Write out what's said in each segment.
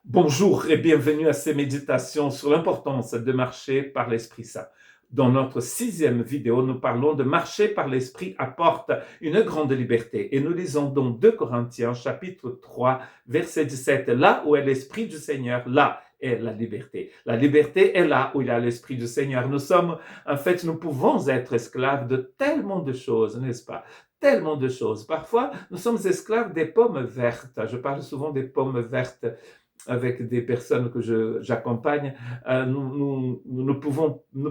Bonjour et bienvenue à ces méditations sur l'importance de marcher par l'Esprit Saint. Dans notre 6e vidéo, nous parlons de marcher par l'Esprit apporte une grande liberté et nous lisons dans 2 Corinthiens chapitre 3 verset 17. Là où est l'Esprit du Seigneur, là est la liberté. La liberté est là où il y a l'Esprit du Seigneur. Nous pouvons être esclaves de tellement de choses, n'est-ce pas? Tellement de choses. Parfois, nous sommes esclaves des pommes vertes. Je parle souvent des pommes vertes avec des personnes que j'accompagne, nous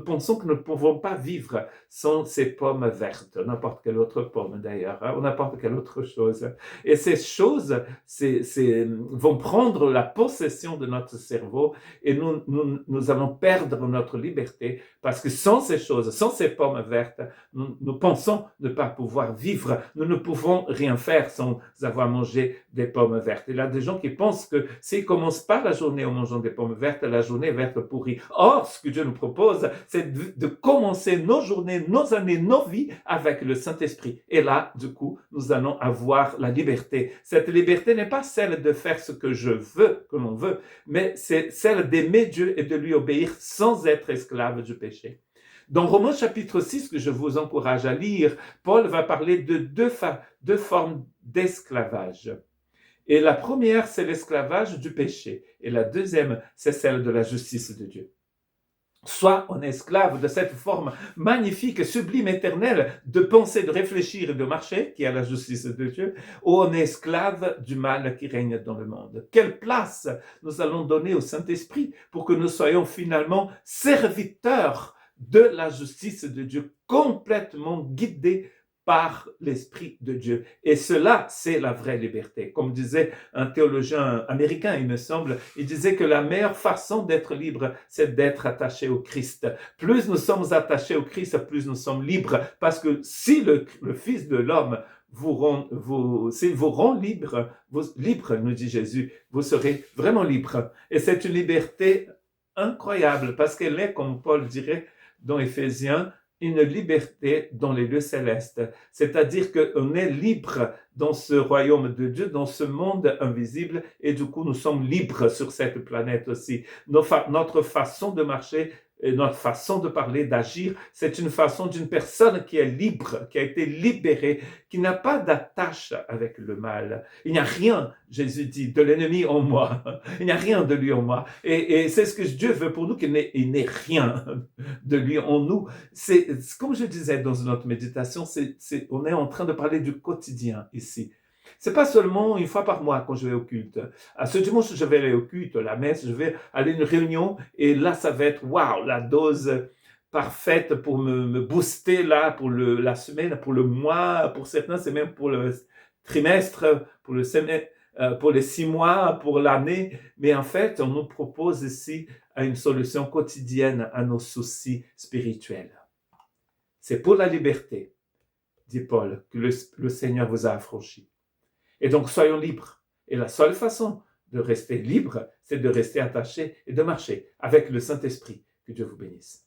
pensons que nous ne pouvons pas vivre sans ces pommes vertes, n'importe quelle autre pomme d'ailleurs, ou n'importe quelle autre chose. Et ces choses vont prendre la possession de notre cerveau et nous allons perdre notre liberté parce que sans ces choses, sans ces pommes vertes, nous pensons ne pas pouvoir vivre. Nous ne pouvons rien faire sans avoir mangé des pommes vertes. Il y a des gens qui pensent que s'ils commencent pas la journée en mangeant des pommes vertes, la journée va être pourrie. Or, ce que Dieu nous propose, c'est de commencer nos journées, nos années, nos vies avec le Saint-Esprit. Et là, du coup, nous allons avoir la liberté. Cette liberté n'est pas celle de faire ce que je veux, que l'on veut, mais c'est celle d'aimer Dieu et de lui obéir sans être esclave du péché. Dans Romains chapitre 6, que je vous encourage à lire, Paul va parler de deux formes d'esclavage. Et la première, c'est l'esclavage du péché. Et la deuxième, c'est celle de la justice de Dieu. Soit on est esclave de cette forme magnifique, sublime, éternelle de penser, de réfléchir et de marcher, qui est la justice de Dieu, ou on est esclave du mal qui règne dans le monde. Quelle place nous allons donner au Saint-Esprit pour que nous soyons finalement serviteurs de la justice de Dieu, complètement guidés par l'Esprit de Dieu. Et cela, c'est la vraie liberté. Comme disait un théologien américain, il me semble, il disait que la meilleure façon d'être libre, c'est d'être attaché au Christ. Plus nous sommes attachés au Christ, plus nous sommes libres. Parce que si le Fils de l'homme s'il vous rend libre, nous dit Jésus, vous serez vraiment libre. Et c'est une liberté incroyable parce qu'elle est, comme Paul dirait dans Éphésiens, une liberté dans les lieux célestes. C'est-à-dire qu'on est libre dans ce royaume de Dieu, dans ce monde invisible, et du coup, nous sommes libres sur cette planète aussi. Notre façon de marcher, et notre façon de parler, d'agir, c'est une façon d'une personne qui est libre, qui a été libérée, qui n'a pas d'attache avec le mal. Il n'y a rien, Jésus dit, de l'ennemi en moi. Il n'y a rien de lui en moi. Et c'est ce que Dieu veut pour nous, qu'il n'ait rien de lui en nous. C'est comme je disais dans une autre méditation, on est en train de parler du quotidien ici. C'est pas seulement une fois par mois quand je vais au culte. À ce dimanche, je vais aller au culte, la messe, je vais aller à une réunion et là, ça va être waouh, la dose parfaite pour me booster là, pour la semaine, pour le mois, pour certains, c'est même pour le trimestre, pour les 6 mois, pour l'année. Mais en fait, on nous propose ici une solution quotidienne à nos soucis spirituels. C'est pour la liberté, dit Paul, que le Seigneur vous a affranchis. Et donc, soyons libres. Et la seule façon de rester libre, c'est de rester attaché et de marcher avec le Saint-Esprit. Que Dieu vous bénisse.